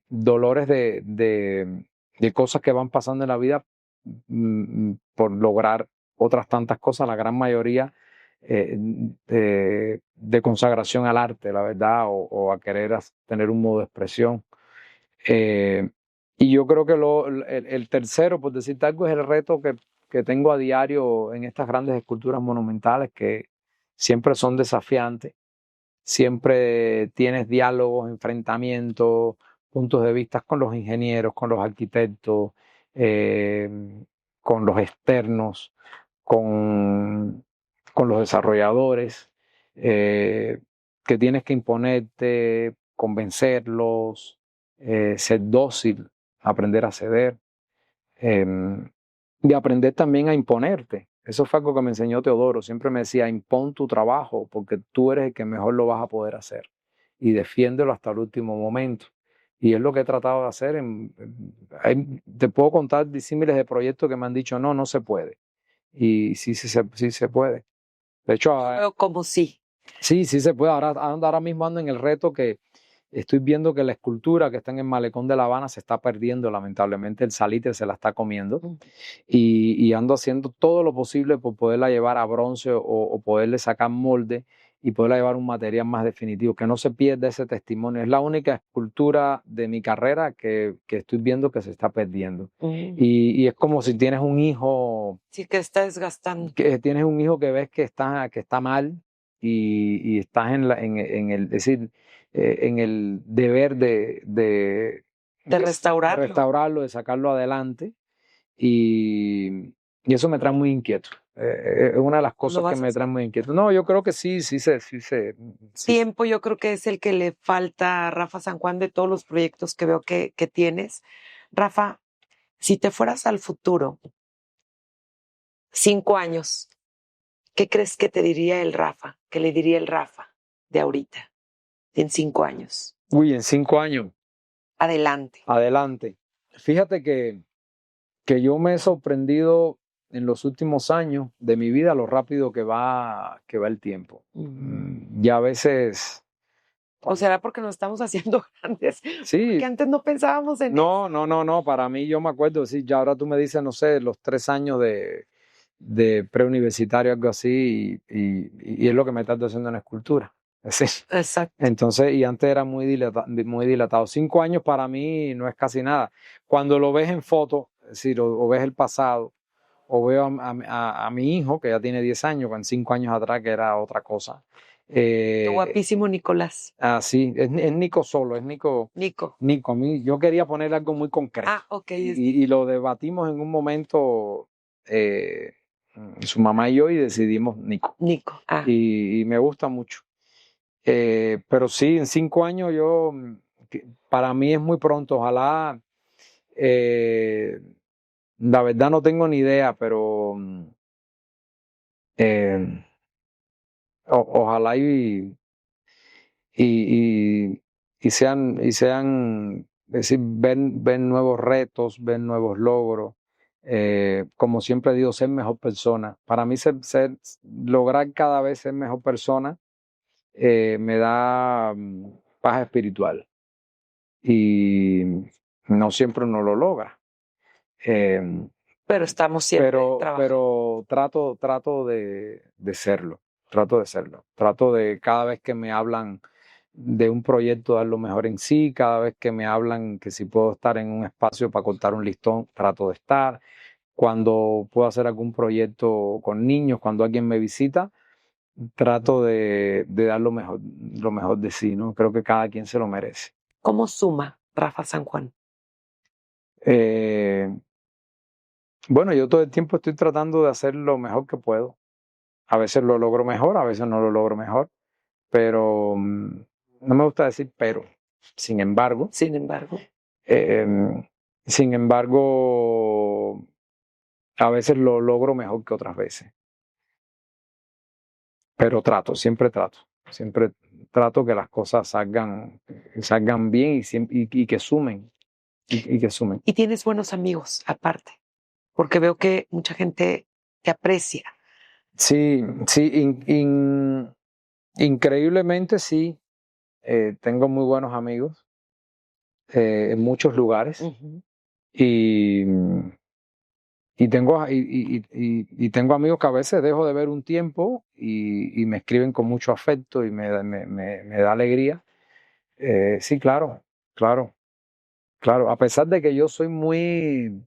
dolores de cosas que van pasando en la vida por lograr otras tantas cosas, la gran mayoría de consagración al arte, la verdad, o a querer tener un modo de expresión. Eh, y yo creo que el tercero, por decirte algo, es el reto que tengo a diario en estas grandes esculturas monumentales que siempre son desafiantes, siempre tienes diálogos, enfrentamientos, puntos de vista con los ingenieros, con los arquitectos, eh, con los externos, con, con los desarrolladores, que tienes que imponerte, convencerlos, ser dócil, aprender a ceder, eh, y aprender también a imponerte. Eso fue algo que me enseñó Teodoro. Siempre me decía, impón tu trabajo porque tú eres el que mejor lo vas a poder hacer y defiéndelo hasta el último momento. Y es lo que he tratado de hacer. Te puedo contar disímiles de proyectos que me han dicho, no, no se puede. Y sí, sí se puede. De hecho, Veo como sí. sí, sí se puede. Ahora mismo ando en el reto que estoy viendo que la escultura que está en el Malecón de La Habana se está perdiendo, lamentablemente. El salitre se la está comiendo. Y ando haciendo todo lo posible por poderla llevar a bronce o poderle sacar molde y poderla llevar a un material más definitivo, que no se pierda ese testimonio. Es la única escultura de mi carrera que estoy viendo que se está perdiendo. Y es como si tienes un hijo... Sí, que está desgastando. Que tienes un hijo que ves que está mal y estás en el, es decir, en el deber de restaurarlo. de sacarlo adelante. Y eso me trae muy inquieto. Es una de las cosas que me trae muy inquieto. No, yo creo que sí. Tiempo yo creo que es el que le falta a Rafa San Juan de todos los proyectos que veo que tienes. Rafa, si te fueras al futuro, 5 años, ¿qué crees que te diría el Rafa? ¿Qué le diría el Rafa de ahorita, en 5 años? Uy, en 5 años. Adelante. Adelante. Fíjate que yo me he sorprendido en los últimos años de mi vida lo rápido que va el tiempo. Ya a veces... ¿O será porque nos estamos haciendo grandes? Sí. Porque antes no pensábamos en eso. No. Para mí yo me acuerdo, sí, ya ahora tú me dices, no sé, los 3 años de preuniversitario, algo así, y es lo que me estás haciendo en escultura. Sí. Exacto. Entonces, y antes era muy dilatado. 5 años para mí no es casi nada. Cuando lo ves en foto, es decir, o ves el pasado, o veo a mi hijo, que ya tiene 10 años, con 5 años atrás, que era otra cosa. Qué guapísimo Nicolás. Ah, sí, es Nico solo, es Nico. Nico, a mí, yo quería poner algo muy concreto. Ah, ok. Y lo debatimos en un momento, su mamá y yo, y decidimos Nico. Ah. Y me gusta mucho. Pero sí, en 5 años para mí es muy pronto. Ojalá, la verdad no tengo ni idea, pero ojalá sean, es decir, ven nuevos retos, ven nuevos logros. Como siempre digo, ser mejor persona. Para mí lograr cada vez ser mejor persona me da paz espiritual. Y No siempre uno lo logra. Pero estamos siempre trabajando. Pero trato de serlo. Trato de serlo. Trato de cada vez que me hablan de un proyecto dar lo mejor en sí, cada vez que me hablan que si puedo estar en un espacio para cortar un listón, trato de estar. Cuando puedo hacer algún proyecto con niños, cuando alguien me visita, trato de dar lo mejor de sí, ¿no? Creo que cada quien se lo merece. ¿Cómo suma Rafa San Juan? Bueno, yo todo el tiempo estoy tratando de hacer lo mejor que puedo. A veces lo logro mejor, a veces no lo logro mejor, pero no me gusta decir pero. Sin embargo, a veces lo logro mejor que otras veces. Pero siempre trato que las cosas salgan bien y que sumen. Y que sumen. Y tienes buenos amigos aparte, porque veo que mucha gente te aprecia. Sí, increíblemente sí. Tengo muy buenos amigos en muchos lugares. Uh-huh. Y tengo amigos que a veces dejo de ver un tiempo y me escriben con mucho afecto y me da alegría. Sí, claro. A pesar de que yo soy muy...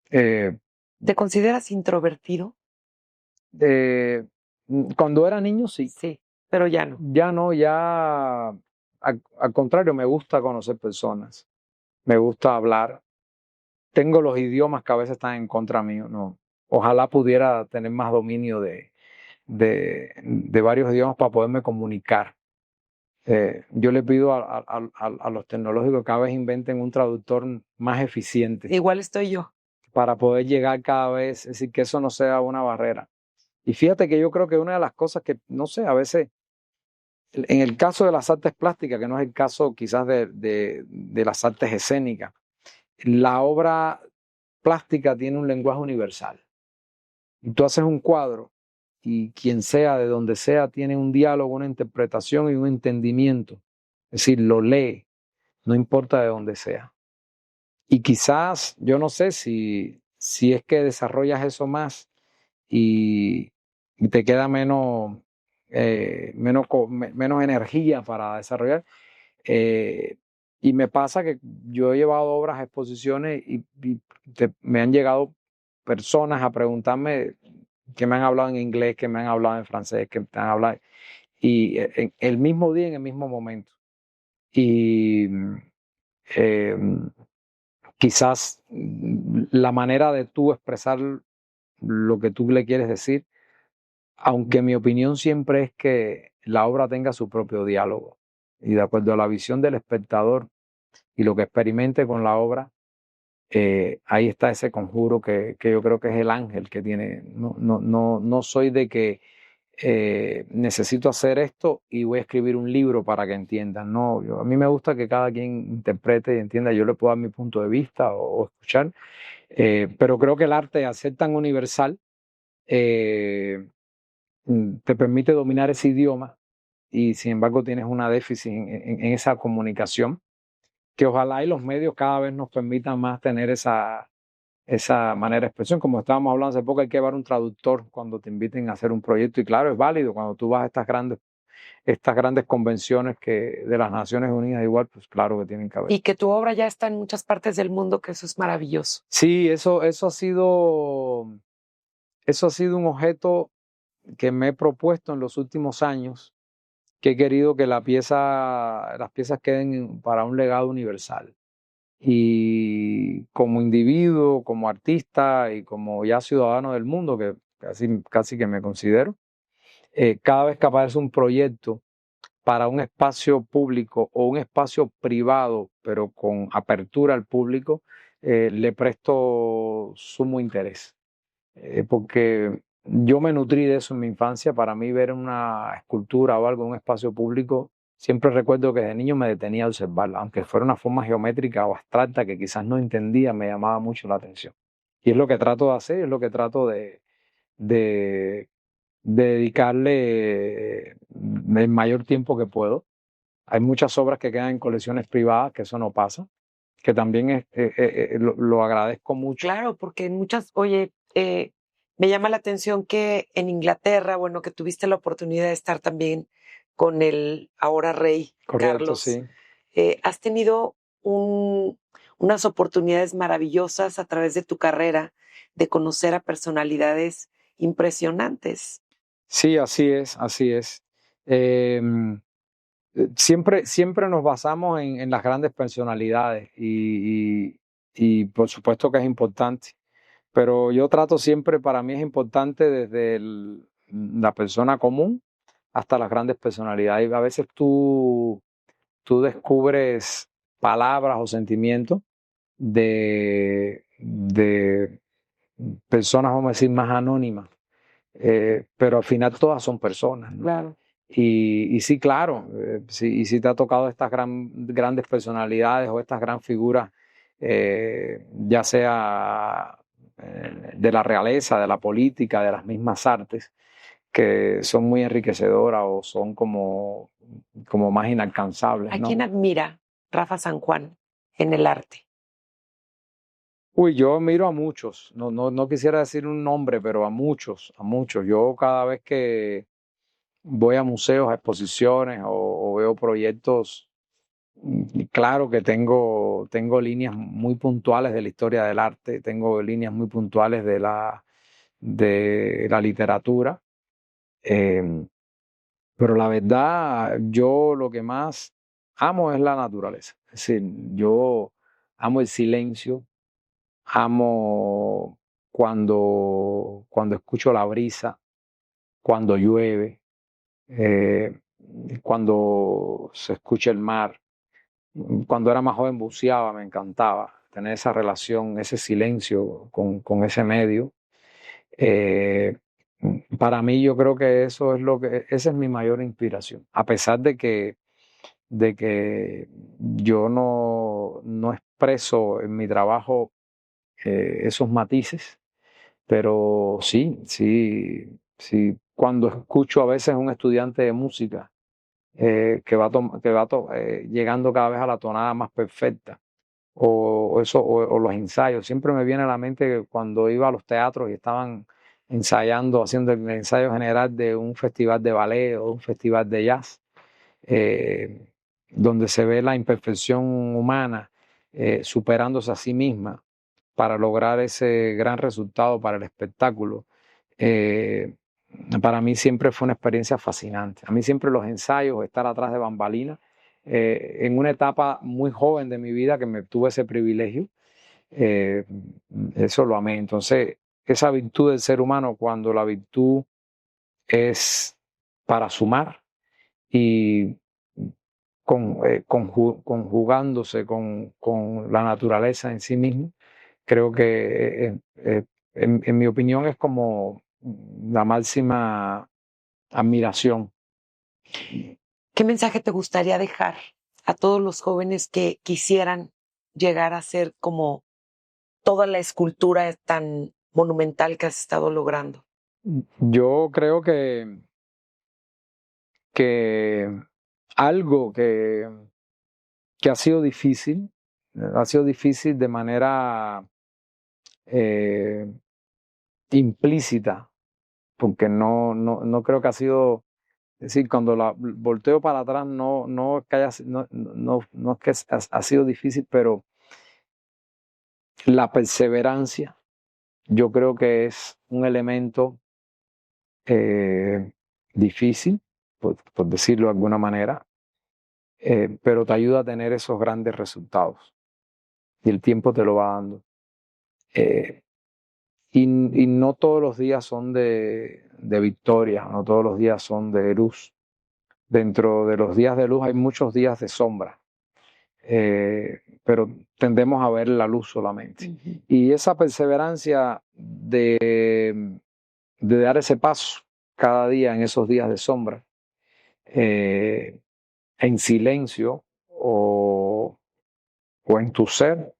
¿Te consideras introvertido? Cuando era niño, sí. Sí, pero ya no. Ya no, al contrario, me gusta conocer personas. Me gusta hablar. Tengo los idiomas que a veces están en contra mío, ¿no? Ojalá pudiera tener más dominio de varios idiomas para poderme comunicar. Yo le pido a los tecnológicos que cada vez inventen un traductor más eficiente. Igual estoy yo. Para poder llegar cada vez, es decir, que eso no sea una barrera. Y fíjate que yo creo que una de las cosas que, no sé, a veces, en el caso de las artes plásticas, que no es el caso quizás de las artes escénicas, la obra plástica tiene un lenguaje universal. Y tú haces un cuadro y quien sea, de donde sea, tiene un diálogo, una interpretación y un entendimiento. Es decir, lo lee, no importa de dónde sea. Y quizás, yo no sé si es que desarrollas eso más y te queda menos energía para desarrollar. Y me pasa que yo he llevado obras a exposiciones y me han llegado personas a preguntarme que me han hablado en inglés, que me han hablado en francés, que me han hablado, y en el mismo día, en el mismo momento. Y quizás la manera de tú expresar lo que tú le quieres decir, aunque mi opinión siempre es que la obra tenga su propio diálogo y de acuerdo a la visión del espectador y lo que experimente con la obra, ahí está ese conjuro que yo creo que es el ángel que tiene. No soy de que necesito hacer esto y voy a escribir un libro para que entiendan. No, a mí me gusta que cada quien interprete y entienda. Yo le puedo dar mi punto de vista o escuchar, pero creo que el arte, al ser tan universal, te permite dominar ese idioma y sin embargo tienes una déficit en esa comunicación, que ojalá y los medios cada vez nos permitan más tener esa manera de expresión. Como estábamos hablando hace poco, hay que llevar un traductor cuando te inviten a hacer un proyecto y claro, es válido cuando tú vas a estas grandes convenciones que de las Naciones Unidas, igual, pues claro que tienen que haber. Y que tu obra ya está en muchas partes del mundo, que eso es maravilloso. Sí, eso ha sido un objeto que me he propuesto en los últimos años, que he querido que las piezas queden para un legado universal. Y como individuo, como artista y como ya ciudadano del mundo, que casi que me considero, cada vez que aparece un proyecto para un espacio público o un espacio privado, pero con apertura al público, le presto sumo interés. Porque yo me nutrí de eso en mi infancia. Para mí ver una escultura o algo en un espacio público, siempre recuerdo que de niño me detenía a observarla, aunque fuera una forma geométrica o abstracta que quizás no entendía, me llamaba mucho la atención. Y es lo que trato de hacer, es lo que trato de dedicarle el mayor tiempo que puedo. Hay muchas obras que quedan en colecciones privadas, que eso no pasa. que también lo agradezco mucho. Claro, porque en muchas, oye, me llama la atención que en Inglaterra, bueno, que tuviste la oportunidad de estar también con el ahora rey Correcto, Carlos, sí. has tenido unas oportunidades maravillosas a través de tu carrera de conocer a personalidades impresionantes. Sí, así es, así es. Siempre nos basamos en las grandes personalidades y por supuesto que es importante, pero yo trato siempre, para mí es importante desde la persona común hasta las grandes personalidades. Y a veces tú descubres palabras o sentimientos de personas, vamos a decir, más anónimas, pero al final todas son personas, ¿no? Claro. Y sí, claro, y si te ha tocado estas grandes personalidades o estas gran figuras, ya sea de la realeza, de la política, de las mismas artes, que son muy enriquecedoras o son como más inalcanzables, ¿A ¿no? quién admira Rafa San Juan en el arte? Uy, yo miro a muchos, no quisiera decir un nombre, pero a muchos, a muchos. Yo cada vez que voy a museos, a exposiciones o veo proyectos, claro que tengo líneas muy puntuales de la historia del arte, tengo líneas muy puntuales de la literatura, eh, pero la verdad, yo lo que más amo es la naturaleza. Es decir, yo amo el silencio, amo cuando escucho la brisa, cuando llueve, eh, cuando se escucha el mar. Cuando era más joven buceaba, me encantaba tener esa relación, ese silencio con ese medio. Eh, para mí yo creo que esa es mi mayor inspiración, a pesar de que yo no expreso en mi trabajo esos matices, pero sí, sí, sí. Cuando escucho a veces a un estudiante de música que va llegando cada vez a la tonada más perfecta, o los ensayos. Siempre me viene a la mente que cuando iba a los teatros y estaban ensayando, haciendo el ensayo general de un festival de ballet o un festival de jazz, eh, donde se ve la imperfección humana superándose a sí misma para lograr ese gran resultado para el espectáculo. Eh, para mí siempre fue una experiencia fascinante. A mí siempre los ensayos, estar atrás de bambalinas, en una etapa muy joven de mi vida que me tuve ese privilegio, eh, eso lo amé. Entonces, esa virtud del ser humano, cuando la virtud es para sumar y conjugándose con la naturaleza en sí mismo, creo que en mi opinión es como la máxima admiración. ¿Qué mensaje te gustaría dejar a todos los jóvenes que quisieran llegar a ser como toda la escultura tan monumental que has estado logrando? Yo creo que algo que ha sido difícil de manera eh, implícita, porque no creo que ha sido, es decir, cuando la volteo para atrás, no es que no es que ha sido difícil, pero la perseverancia, yo creo que es un elemento eh, difícil, por decirlo de alguna manera, pero te ayuda a tener esos grandes resultados y el tiempo te lo va dando. Eh, y no todos los días son de victoria, no todos los días son de luz. Dentro de los días de luz hay muchos días de sombra, pero tendemos a ver la luz solamente. Uh-huh. Y esa perseverancia de dar ese paso cada día en esos días de sombra, en silencio o en tu ser,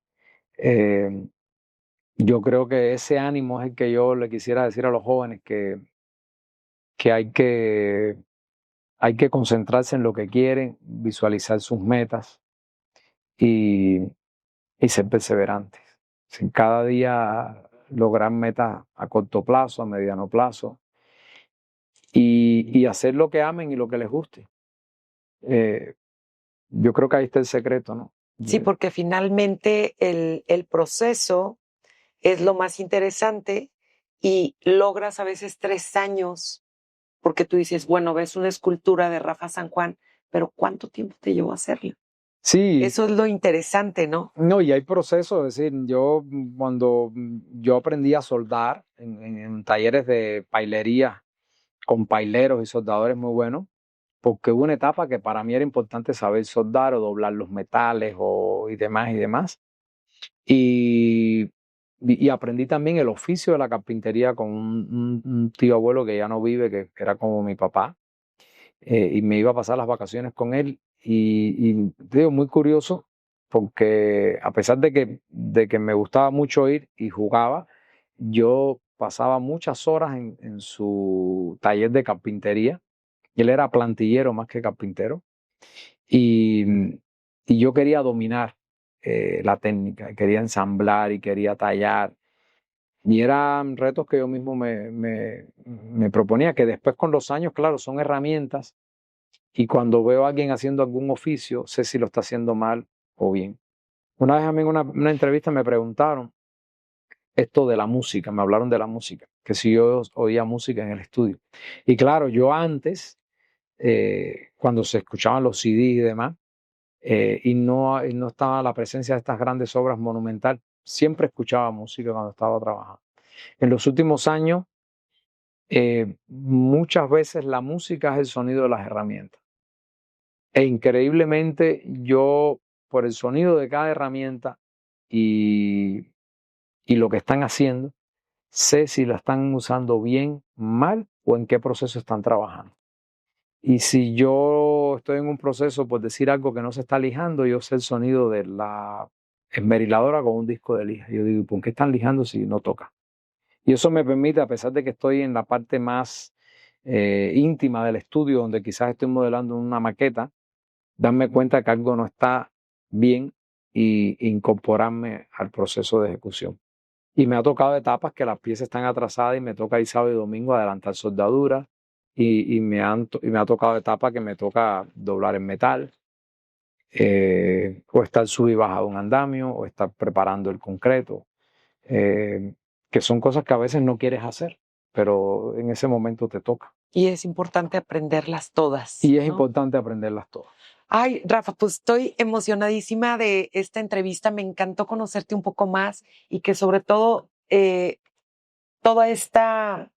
yo creo que ese ánimo es el que yo le quisiera decir a los jóvenes que hay que concentrarse en lo que quieren, visualizar sus metas y y ser perseverantes. Sin cada día lograr metas a corto plazo, a mediano plazo, y hacer lo que amen y lo que les guste. Yo creo que ahí está el secreto, ¿no? Sí, porque finalmente el proceso es lo más interesante y logras a veces 3 años, porque tú dices, bueno, ves una escultura de Rafa San Juan, pero ¿cuánto tiempo te llevó a hacerla? Sí. Eso es lo interesante, ¿no? No, y hay procesos, es decir, cuando yo aprendí a soldar en talleres de pailería con paileros y soldadores muy buenos, porque hubo una etapa que para mí era importante saber soldar o doblar los metales y demás y demás. Y aprendí también el oficio de la carpintería con un tío abuelo que ya no vive, que era como mi papá, y me iba a pasar las vacaciones con él. Y te digo, muy curioso, porque a pesar de que me gustaba mucho ir y jugaba, yo pasaba muchas horas en su taller de carpintería. Él era plantillero más que carpintero. Y, y yo quería dominar la técnica, quería ensamblar y quería tallar. Y eran retos que yo mismo me proponía, que después con los años, claro, son herramientas. Y cuando veo a alguien haciendo algún oficio, sé si lo está haciendo mal o bien. Una vez a mí en una entrevista me preguntaron esto de la música, me hablaron de la música, que si yo oía música en el estudio. Y claro, yo antes, cuando se escuchaban los CDs y demás, y no estaba la presencia de estas grandes obras monumentales, siempre escuchaba música cuando estaba trabajando. En los últimos años, muchas veces la música es el sonido de las herramientas. E increíblemente yo, por el sonido de cada herramienta y lo que están haciendo, sé si la están usando bien, mal o en qué proceso están trabajando. Y si yo estoy en un proceso, por decir algo que no se está lijando, yo sé el sonido de la esmeriladora con un disco de lija. Yo digo, ¿por qué están lijando si no toca? Y eso me permite, a pesar de que estoy en la parte más íntima del estudio, donde quizás estoy modelando una maqueta, darme cuenta que algo no está bien e incorporarme al proceso de ejecución. Y me ha tocado etapas que las piezas están atrasadas y me toca ir sábado y domingo adelantar soldaduras. Y me ha tocado etapas que me toca doblar el metal, o estar sub y baja de un andamio, o estar preparando el concreto, que son cosas que a veces no quieres hacer, pero en ese momento te toca. Y es importante aprenderlas todas. Y es importante aprenderlas todas. Ay, Rafa, pues estoy emocionadísima de esta entrevista. Me encantó conocerte un poco más y que sobre todo toda esta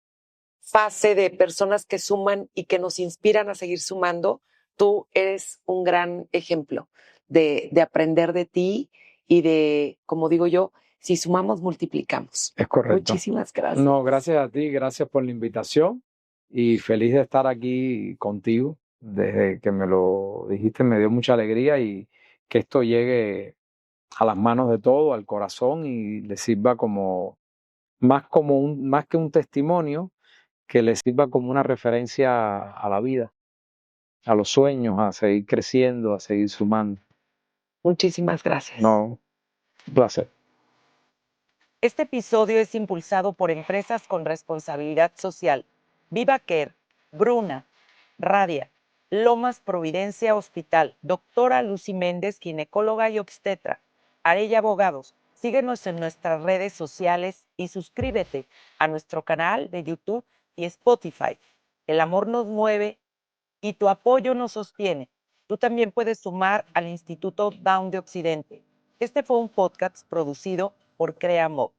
fase de personas que suman y que nos inspiran a seguir sumando, tú eres un gran ejemplo de aprender de ti y de, como digo yo, si sumamos, multiplicamos. Es correcto. Muchísimas gracias. No, gracias a ti, gracias por la invitación y feliz de estar aquí contigo. Desde que me lo dijiste me dio mucha alegría y que esto llegue a las manos de todos, al corazón y le sirva más que un testimonio, que le sirva como una referencia a la vida, a los sueños, a seguir creciendo, a seguir sumando. Muchísimas gracias. No, un placer. Este episodio es impulsado por empresas con responsabilidad social. Viva Care, Bruna, Radia, Lomas Providencia Hospital, Doctora Lucy Méndez, ginecóloga y obstetra, Arella Abogados. Síguenos en nuestras redes sociales y suscríbete a nuestro canal de YouTube y Spotify. El amor nos mueve y tu apoyo nos sostiene. Tú también puedes sumar al Instituto Down de Occidente. Este fue un podcast producido por CreaMob.